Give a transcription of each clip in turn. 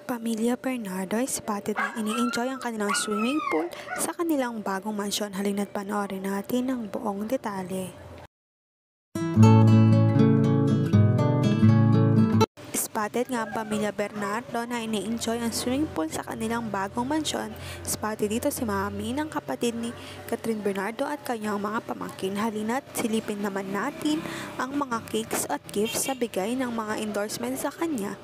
Pamilya Bernardo ay spotted na ini-enjoy ang kanilang swimming pool sa kanilang bagong mansyon. Halina't panoorin natin ang buong detalye. Spotted nga ang pamilya Bernardo na ini-enjoy ang swimming pool sa kanilang bagong mansyon. Spotted dito si Mami ng kapatid ni Catherine Bernardo at kanyang mga pamangkin. Halina't silipin naman natin ang mga cakes at gifts sa bigay ng mga endorsement sa kanya.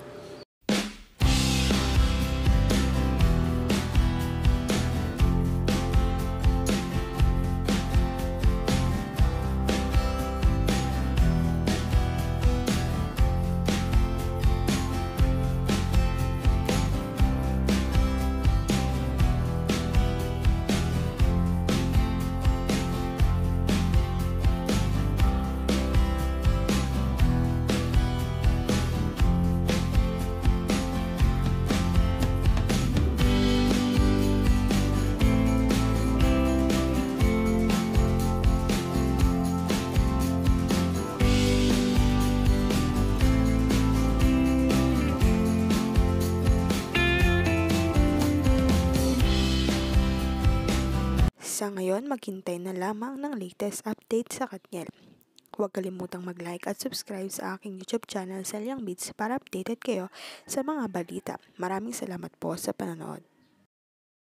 Sa ngayon, maghintay na lamang ng latest update sa Katniel. Huwag kalimutang mag-like at subscribe sa aking YouTube channel, Selyang Beats, para updated kayo sa mga balita. Maraming salamat po sa panonood.